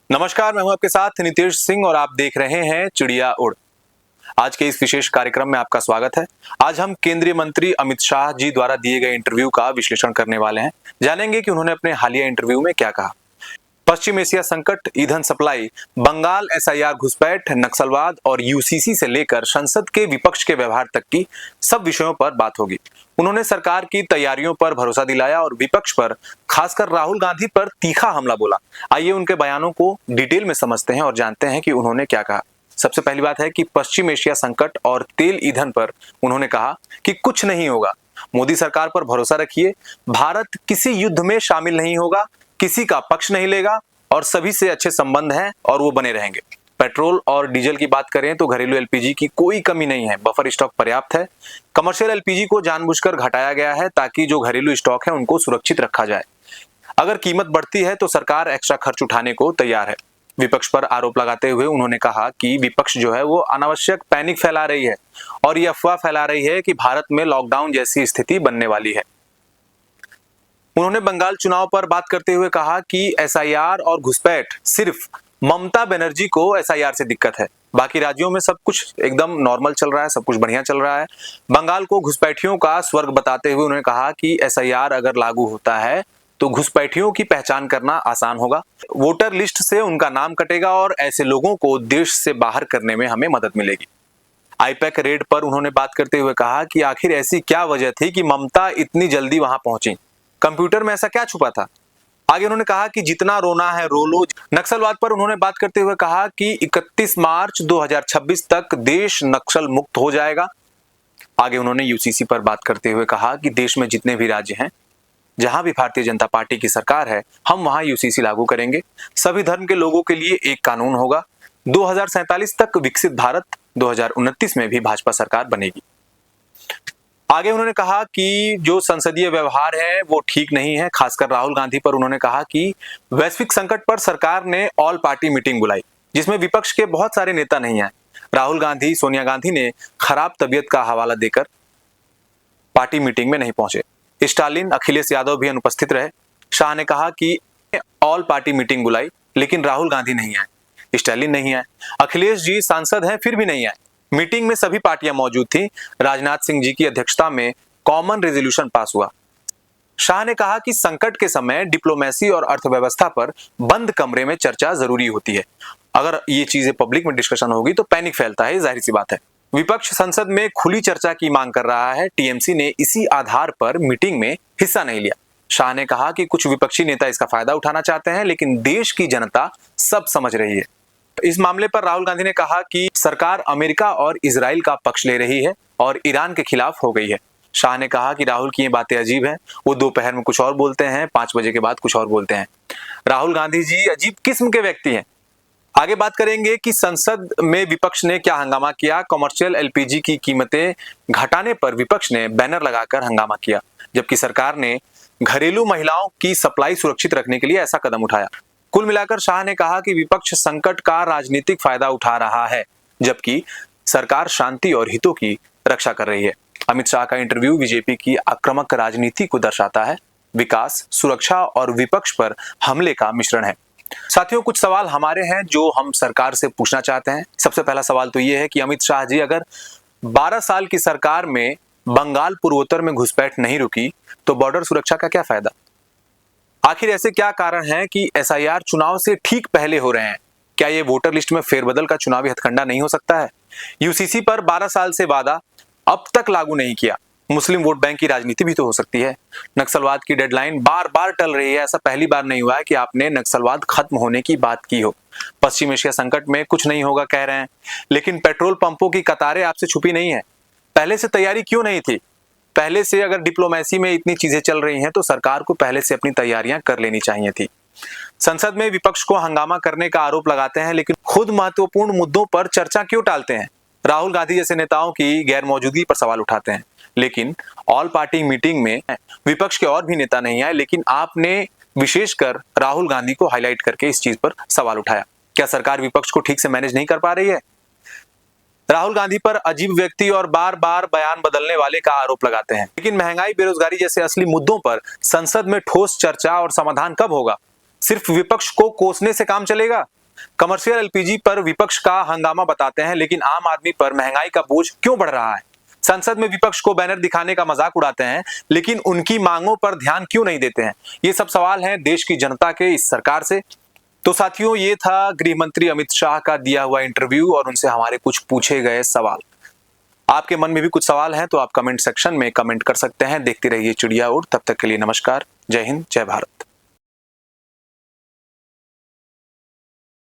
नमस्कार, मैं हूं आपके साथ नितेश सिंह और आप देख रहे हैं चिड़िया उड़। आज के इस विशेष कार्यक्रम में आपका स्वागत है। आज हम केंद्रीय मंत्री अमित शाह जी द्वारा दिए गए इंटरव्यू का विश्लेषण करने वाले हैं। जानेंगे कि उन्होंने अपने हालिया इंटरव्यू में क्या कहा। पश्चिम एशिया संकट, ईंधन सप्लाई, बंगाल एसआईआर घुसपैठ, नक्सलवाद और यूसीसी से लेकर संसद के विपक्ष के व्यवहार तक की सब विषयों पर बात होगी। उन्होंने सरकार की तैयारियों पर भरोसा दिलाया और विपक्ष पर, खासकर राहुल गांधी पर तीखा हमला बोला। आइए उनके बयानों को डिटेल में समझते हैं और जानते हैं कि उन्होंने क्या कहा। सबसे पहली बात है कि पश्चिम एशिया संकट और तेल ईंधन पर उन्होंने कहा कि कुछ नहीं होगा, मोदी सरकार पर भरोसा रखिए। भारत किसी युद्ध में शामिल नहीं होगा, किसी का पक्ष नहीं लेगा और सभी से अच्छे संबंध हैं और वो बने रहेंगे। पेट्रोल और डीजल की बात करें तो घरेलू एलपीजी की कोई कमी नहीं है, बफर स्टॉक पर्याप्त है। कमर्शियल एलपीजी को जानबूझकर घटाया गया है ताकि जो घरेलू स्टॉक है उनको सुरक्षित रखा जाए। अगर कीमत बढ़ती है तो सरकार एक्स्ट्रा खर्च उठाने को तैयार है। विपक्ष पर आरोप लगाते हुए उन्होंने कहा कि विपक्ष जो है वो अनावश्यक पैनिक फैला रही है और ये अफवाह फैला रही है कि भारत में लॉकडाउन जैसी स्थिति बनने वाली है। उन्होंने बंगाल चुनाव पर बात करते हुए कहा कि एसआईआर और घुसपैठ सिर्फ ममता बनर्जी को एसआईआर से दिक्कत है, बाकी राज्यों में सब कुछ एकदम नॉर्मल चल रहा है, सब कुछ बढ़िया चल रहा है। बंगाल को घुसपैठियों का स्वर्ग बताते हुए उन्होंने कहा कि एसआईआर अगर लागू होता है तो घुसपैठियों की पहचान करना आसान होगा, वोटर लिस्ट से उनका नाम कटेगा और ऐसे लोगों को देश से बाहर करने में हमें मदद मिलेगी। आईपैक रेड पर उन्होंने बात करते हुए कहा कि आखिर ऐसी क्या वजह थी कि ममता इतनी जल्दी वहां पहुंची, कंप्यूटर में ऐसा क्या छुपा था। आगे उन्होंने कहा कि जितना रोना है रो लो। नक्सलवाद पर उन्होंने बात करते हुए कहा कि 31 मार्च 2026 तक देश नक्सल मुक्त हो जाएगा। आगे उन्होंने यूसीसी पर बात करते हुए कहा कि देश में जितने भी राज्य हैं, जहां भी भारतीय जनता पार्टी की सरकार है, हम वहां यूसीसी लागू करेंगे। सभी धर्म के लोगों के लिए एक कानून होगा। 2047 तक विकसित भारत, 2029 में भी भाजपा सरकार बनेगी। आगे उन्होंने कहा कि जो संसदीय व्यवहार है वो ठीक नहीं है। खासकर राहुल गांधी पर उन्होंने कहा कि वैश्विक संकट पर सरकार ने ऑल पार्टी मीटिंग बुलाई जिसमें विपक्ष के बहुत सारे नेता नहीं आए। राहुल गांधी, सोनिया गांधी ने खराब तबीयत का हवाला देकर पार्टी मीटिंग में नहीं पहुंचे। स्टालिन, अखिलेश यादव भी अनुपस्थित रहे। शाह ने कहा कि ऑल पार्टी मीटिंग बुलाई लेकिन राहुल गांधी नहीं आए, स्टालिन नहीं आए, अखिलेश जी सांसद हैं फिर भी नहीं आए। मीटिंग में सभी पार्टियां मौजूद थी। राजनाथ सिंह जी की अध्यक्षता में कॉमन रेजोल्यूशन पास हुआ। शाह ने कहा कि संकट के समय डिप्लोमेसी और अर्थव्यवस्था पर बंद कमरे में चर्चा जरूरी होती है। अगर ये चीजें पब्लिक में डिस्कशन होगी तो पैनिक फैलता है, जाहिर सी बात है। विपक्ष संसद में खुली चर्चा की मांग कर रहा है। टीएमसी ने इसी आधार पर मीटिंग में हिस्सा नहीं लिया। शाह ने कहा कि कुछ विपक्षी नेता इसका फायदा उठाना चाहते हैं लेकिन देश की जनता सब समझ रही है। इस मामले पर राहुल गांधी ने कहा कि सरकार अमेरिका और इजराइल का पक्ष ले रही है और ईरान के खिलाफ हो गई है। शाह ने कहा कि राहुल की ये बातें अजीब हैं, वो दोपहर में कुछ और बोलते हैं, 5 बजे के बाद कुछ और बोलते हैं। राहुल गांधी जी अजीब किस्म के व्यक्ति हैं। आगे बात करेंगे कि संसद में विपक्ष ने क्या हंगामा किया। कमर्शियल एलपीजी की कीमतें घटाने पर विपक्ष ने बैनर लगाकर हंगामा किया, जबकि सरकार ने घरेलू महिलाओं की सप्लाई सुरक्षित रखने के लिए ऐसा कदम उठाया। कुल मिलाकर शाह ने कहा कि विपक्ष संकट का राजनीतिक फायदा उठा रहा है जबकि सरकार शांति और हितों की रक्षा कर रही है। अमित शाह का इंटरव्यू बीजेपी की आक्रामक राजनीति को दर्शाता है। विकास, सुरक्षा और विपक्ष पर हमले का मिश्रण है। साथियों, कुछ सवाल हमारे हैं जो हम सरकार से पूछना चाहते हैं। सबसे पहला सवाल तो यह है कि अमित शाह जी, अगर 12 साल की सरकार में बंगाल पूर्वोत्तर में घुसपैठ नहीं रुकी तो बॉर्डर सुरक्षा का क्या फायदा? आखिर ऐसे क्या कारण है कि एसआईआर चुनाव से ठीक पहले हो रहे हैं? क्या ये वोटर लिस्ट में फेरबदल का चुनावी हथकंडा नहीं हो सकता है? यूसीसी पर 12 साल से वादा अब तक लागू नहीं किया, मुस्लिम वोट बैंक की राजनीति भी तो हो सकती है। नक्सलवाद की डेडलाइन बार बार टल रही है, ऐसा पहली बार नहीं हुआ है कि आपने नक्सलवाद खत्म होने की बात की हो। पश्चिम एशिया संकट में कुछ नहीं होगा कह रहे हैं, लेकिन पेट्रोल पंपों की कतारें आपसे छुपी नहीं है। पहले से तैयारी क्यों नहीं थी? पहले से अगर डिप्लोमेसी में इतनी चीजें चल रही हैं तो सरकार को पहले से अपनी तैयारियां कर लेनी चाहिए थी। संसद में विपक्ष को हंगामा करने का आरोप लगाते हैं लेकिन खुद महत्वपूर्ण मुद्दों पर चर्चा क्यों टालते हैं? राहुल गांधी जैसे नेताओं की गैर मौजूदगी पर सवाल उठाते हैं, लेकिन ऑल पार्टी मीटिंग में विपक्ष के और भी नेता नहीं आए, लेकिन आपने विशेषकर राहुल गांधी को हाईलाइट करके इस चीज पर सवाल उठाया। क्या सरकार विपक्ष को ठीक से मैनेज नहीं कर पा रही है? राहुल गांधी पर अजीब व्यक्ति और बार बार बयान बदलने वाले का आरोप लगाते हैं, लेकिन महंगाई, बेरोजगारी जैसे असली मुद्दों पर संसद में ठोस चर्चा और समाधान कब होगा? सिर्फ विपक्ष को कोसने से काम चलेगा? कमर्शियल एलपीजी पर विपक्ष का हंगामा बताते हैं, लेकिन आम आदमी पर महंगाई का बोझ क्यों बढ़ रहा है? संसद में विपक्ष को बैनर दिखाने का मजाक उड़ाते हैं, लेकिन उनकी मांगों पर ध्यान क्यों नहीं देते हैं? ये सब सवाल हैं देश की जनता के इस सरकार से। तो साथियों, ये था गृह मंत्री अमित शाह का दिया हुआ इंटरव्यू और उनसे हमारे कुछ पूछे गए सवाल। आपके मन में भी कुछ सवाल हैं तो आप कमेंट सेक्शन में कमेंट कर सकते हैं। देखते रहिए चिड़िया उड़। तब तक के लिए नमस्कार। जय हिंद, जय भारत।